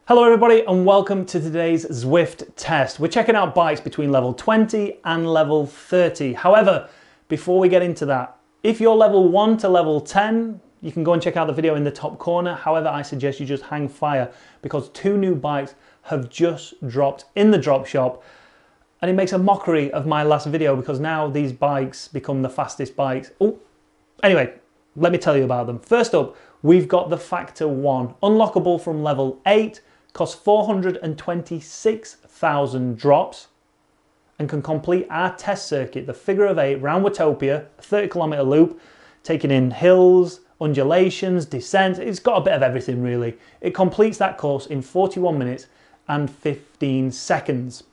Hello everybody and welcome to today's Zwift test. We're checking out bikes between level 20 and level 30. However, before we get into that, if you're level 1 to level 10, you can go and check out the video in the top corner. However, I suggest you just hang fire because 2 new bikes have just dropped in the drop shop, and it makes a mockery of my last video because now these bikes become the fastest bikes. Oh, anyway, let me tell you about them. First up, we've got the Factor 1, unlockable from level 8, costs 426,000 drops, and can complete our test circuit, the figure of 8 round Watopia, a 30-kilometer loop, taking in hills, undulations, descent. It's got a bit of everything really. It completes that course in 41 minutes and 15 seconds,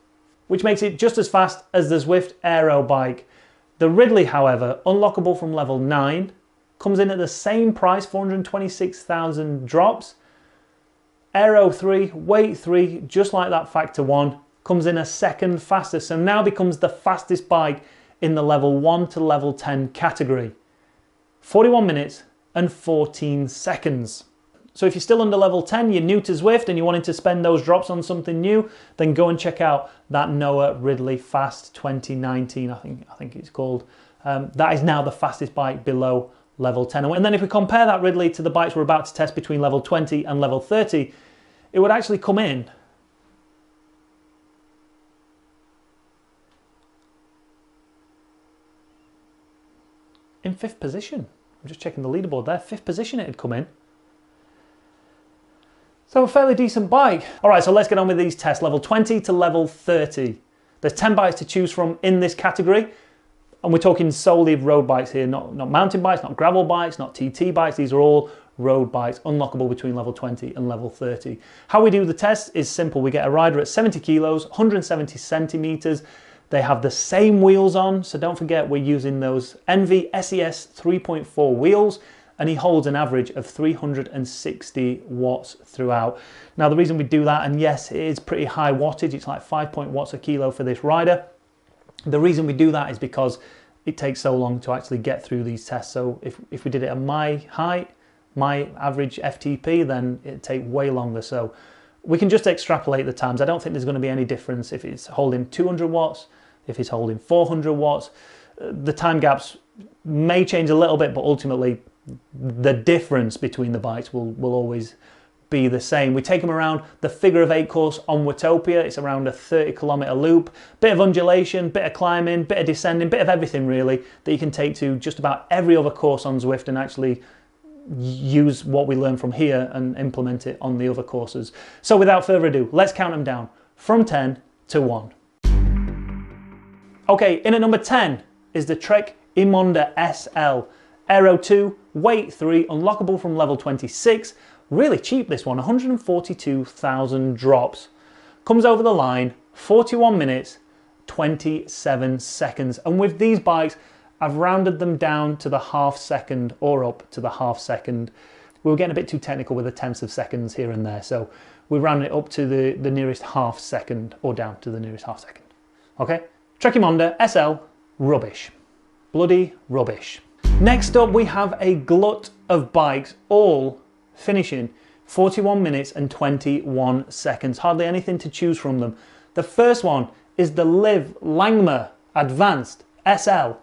which makes it just as fast as the Zwift Aero bike. The Ridley, however, unlockable from level 9, comes in at the same price, 426,000 drops. Aero 3, weight 3, just like that Factor 1, comes in a second faster, so now becomes the fastest bike in the level 1 to level 10 category. 41 minutes and 14 seconds. So if you're still under level 10, you're new to Zwift and you're wanting to spend those drops on something new, then go and check out that Noah Ridley Fast 2019, I think it's called. That is now the fastest bike below level 10. And then if we compare that Ridley to the bikes we're about to test between level 20 and level 30, it would actually come in fifth position. I'm just checking the leaderboard there. 5th position it had come in. So a fairly decent bike. All right, so let's get on with these tests. Level 20 to level 30. There's 10 bikes to choose from in this category. And we're talking solely of road bikes here, not mountain bikes, not gravel bikes, not TT bikes. These are all road bikes, unlockable between level 20 and level 30. How we do the test is simple. We get a rider at 70 kilos, 170 centimeters. They have the same wheels on, so don't forget we're using those Envy SES 3.4 wheels, and he holds an average of 360 watts throughout. Now the reason we do that, and yes, it is pretty high wattage, it's like 5 watts a kilo for this rider. The reason we do that is because it takes so long to actually get through these tests. So if we did it at my height, my average FTP, then it'd take way longer. So we can just extrapolate the times. I don't think there's going to be any difference if it's holding 200 watts, if it's holding 400 watts. The time gaps may change a little bit, but ultimately the difference between the bikes will always be the same. We take them around the figure of 8 course on Watopia. It's around a 30-kilometer loop, bit of undulation, bit of climbing, bit of descending, bit of everything really that you can take to just about every other course on Zwift and actually use what we learn from here and implement it on the other courses. So without further ado, let's count them down from 10 to 1. Okay, in at number 10 is the Trek Emonda SL. Aero 2, weight 3, unlockable from level 26. Really cheap this one, 142,000 drops. Comes over the line, 41 minutes, 27 seconds. And with these bikes, I've rounded them down to the half second or up to the half second. We were getting a bit too technical with the tenths of seconds here and there. So we rounded it up to the nearest half second or down to the nearest half second. Okay? Trek Emonda SL, rubbish. Bloody rubbish. Next up, we have a glut of bikes, all finishing 41 minutes and 21 seconds. Hardly anything to choose from them. The first one is the Liv Langmuir Advanced SL.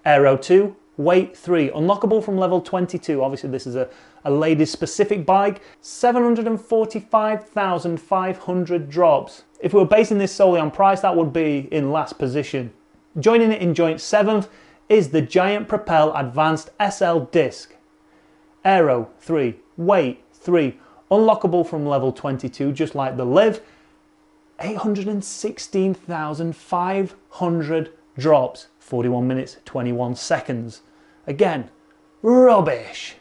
Aero 2, weight 3, unlockable from level 22. Obviously this is a ladies specific bike. 745,500 drops. If we were basing this solely on price, that would be in last position. Joining it in joint 7th is the Giant Propel Advanced SL Disc. Aero 3, weight 3, unlockable from level 22, just like the Liv. 816,500 drops, 41 minutes, 21 seconds. Again, rubbish.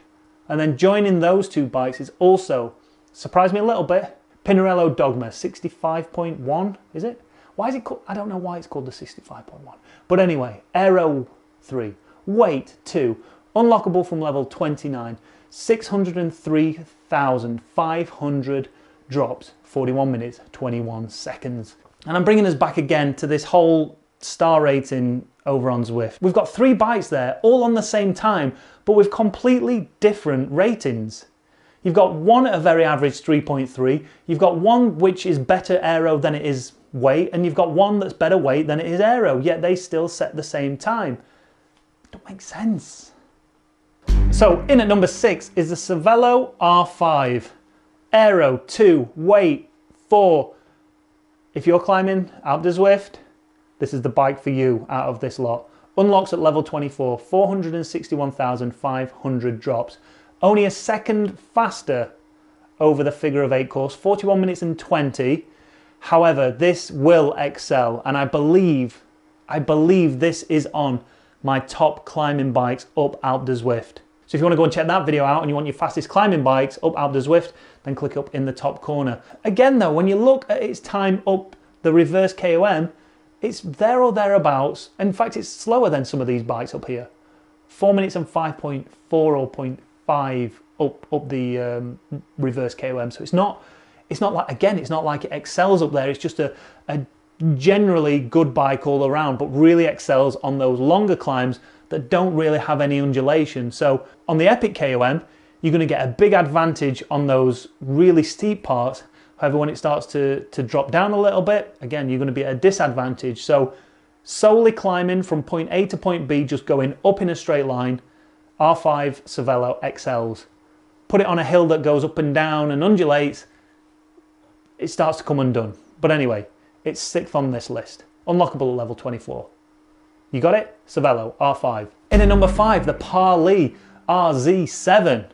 And then joining those 2 bikes is also, surprised me a little bit, Pinarello Dogma 65.1, is it? Why is it called, I don't know why it's called the 65.1. But anyway, Aero 3, weight 2, unlockable from level 29, 603,500 drops, 41 minutes, 21 seconds. And I'm bringing us back again to this whole star rating over on Zwift. We've got 3 bikes there, all on the same time, but with completely different ratings. You've got one at a very average 3.3. You've got one which is better aero than it is weight, and you've got one that's better weight than it is aero, yet they still set the same time. Don't make sense. So in at number 6 is the Cervelo R5. Aero 2, weight 4. If you're climbing Alpe de Zwift, this is the bike for you out of this lot. Unlocks at level 24, 461,500 drops. Only a second faster over the figure of 8 course, 41 minutes and 20. However, this will excel, and I believe this is on my top climbing bikes up Alpe de Zwift. So if you want to go and check that video out and you want your fastest climbing bikes up Alpe de Zwift, then click up in the top corner. Again though, when you look at its time up the reverse KOM, it's there or thereabouts. In fact, it's slower than some of these bikes up here. 4 minutes and 5.4 or 0.5 up the reverse KOM. So it's not like, again, it's not like it excels up there. It's just a generally good bike all around, but really excels on those longer climbs that don't really have any undulation. So on the epic KOM, you're going to get a big advantage on those really steep parts. However, when it starts to drop down a little bit, again, you're going to be at a disadvantage. So solely climbing from point A to point B, just going up in a straight line, R5 Cervelo excels. Put it on a hill that goes up and down and undulates, it starts to come undone. But anyway, it's 6th on this list. Unlockable at level 24. You got it? Cervelo R5. In at number 5, the Parley RZ7.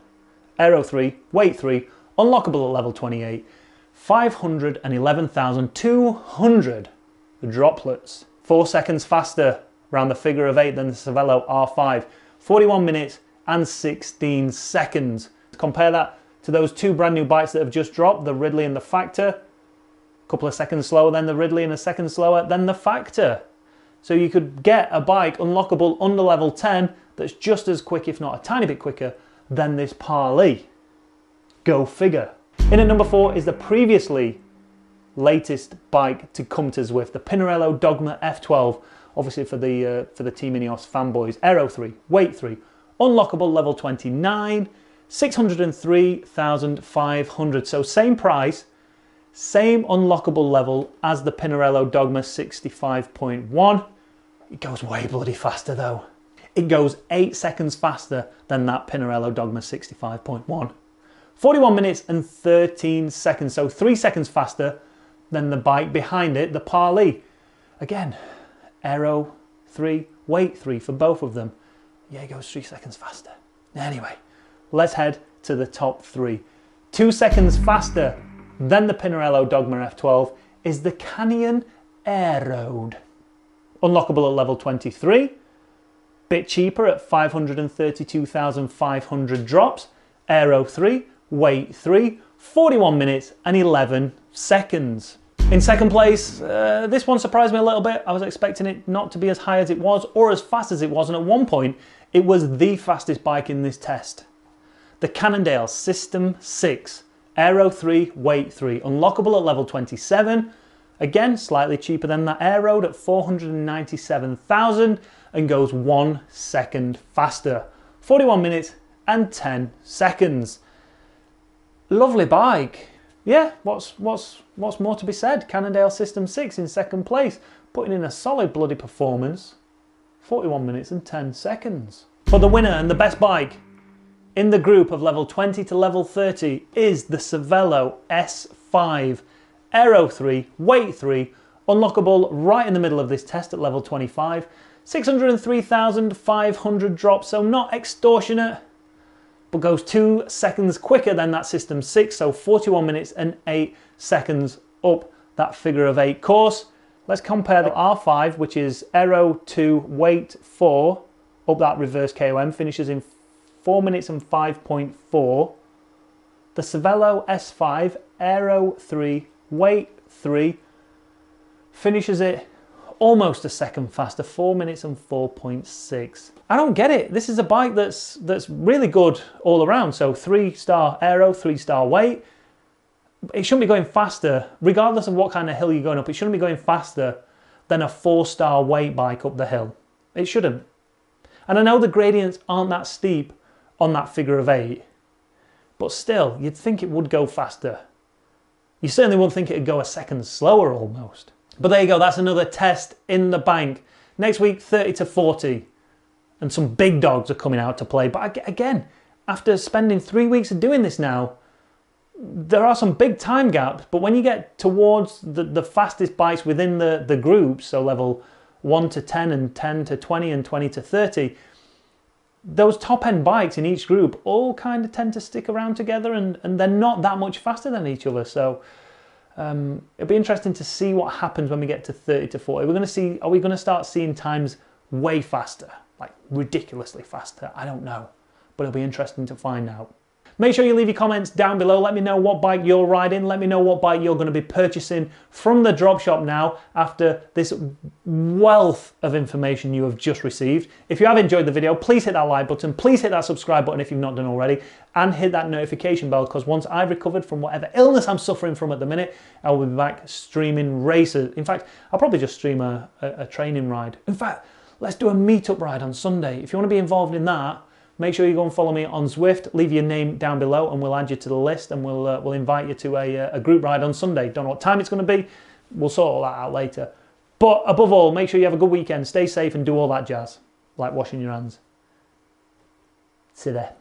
Aero 3, weight 3, unlockable at level 28. 511,200 droplets. 4 seconds faster around the figure of 8 than the Cervelo R5. 41 minutes and 16 seconds. Compare that to those 2 brand new bikes that have just dropped, the Ridley and the Factor. A couple of seconds slower than the Ridley and a second slower than the Factor. So you could get a bike unlockable under level 10 that's just as quick, if not a tiny bit quicker, than this Parley. Go figure. In at number 4 is the previously latest bike to come to Zwift, the Pinarello Dogma F12, obviously for the Team Ineos fanboys. Aero 3, weight 3, unlockable level 29, 603,500. So same price, same unlockable level as the Pinarello Dogma 65.1. It goes way bloody faster though. It goes 8 seconds faster than that Pinarello Dogma 65.1. 41 minutes and 13 seconds, so 3 seconds faster than the bike behind it, the Parley. Again, Aero 3, weight 3 for both of them. Yeah, it goes 3 seconds faster. Anyway, let's head to the top 3. 2 seconds faster than the Pinarello Dogma F12 is the Canyon Aero. Unlockable at level 23. Bit cheaper at 532,500 drops. Aero 3, weight 3, 41 minutes and 11 seconds. In second place, this one surprised me a little bit. I was expecting it not to be as high as it was or as fast as it was, and at one point it was the fastest bike in this test. The Cannondale System 6, Aero 3, weight 3, unlockable at level 27. Again, slightly cheaper than that Aero at 497,000 and goes 1 second faster. 41 minutes and 10 seconds. Lovely bike. Yeah, what's more to be said? Cannondale System 6 in second place, putting in a solid bloody performance. 41 minutes and 10 seconds. But the winner and the best bike in the group of level 20 to level 30 is the Cervelo S5. Aero 3, weight 3, unlockable right in the middle of this test at level 25. 603,500 drops, so not extortionate, but goes 2 seconds quicker than that System 6, so 41 minutes and 8 seconds up that figure of 8 course. Let's compare the R5, which is Aero 2, weight 4, up that reverse KOM, finishes in 4 minutes and 5.4. The Cervelo S5, Aero 3, weight 3, finishes it almost a second faster, 4 minutes and 4.6. I don't get it. This is a bike that's really good all around. So 3-star Aero, 3-star weight. It shouldn't be going faster, regardless of what kind of hill you're going up. It shouldn't be going faster than a 4-star weight bike up the hill. It shouldn't. And I know the gradients aren't that steep on that figure of 8, but still, you'd think it would go faster. You certainly wouldn't think it'd go a second slower almost. But there you go, that's another test in the bank. Next week, 30 to 40. And some big dogs are coming out to play. But again, after spending 3 weeks of doing this now, there are some big time gaps. But when you get towards the fastest bikes within the groups, so level 1 to 10 and 10 to 20 and 20 to 30, those top end bikes in each group all kind of tend to stick around together, and they're not that much faster than each other. So it'll be interesting to see what happens when we get to 30 to 40. Are we going to start seeing times way faster, like ridiculously faster? I don't know, but it'll be interesting to find out. Make sure you leave your comments down below. Let me know what bike you're riding. Let me know what bike you're going to be purchasing from the drop shop now after this wealth of information you have just received. If you have enjoyed the video, please hit that like button. Please hit that subscribe button if you've not done already, and hit that notification bell, because once I've recovered from whatever illness I'm suffering from at the minute, I will be back streaming races. In fact, I'll probably just stream a training ride. In fact, let's do a meetup ride on Sunday. If you want to be involved in that, make sure you go and follow me on Zwift. Leave your name down below and we'll add you to the list, and we'll invite you to a group ride on Sunday. Don't know what time it's going to be. We'll sort all that out later. But above all, make sure you have a good weekend. Stay safe and do all that jazz, like washing your hands. See there.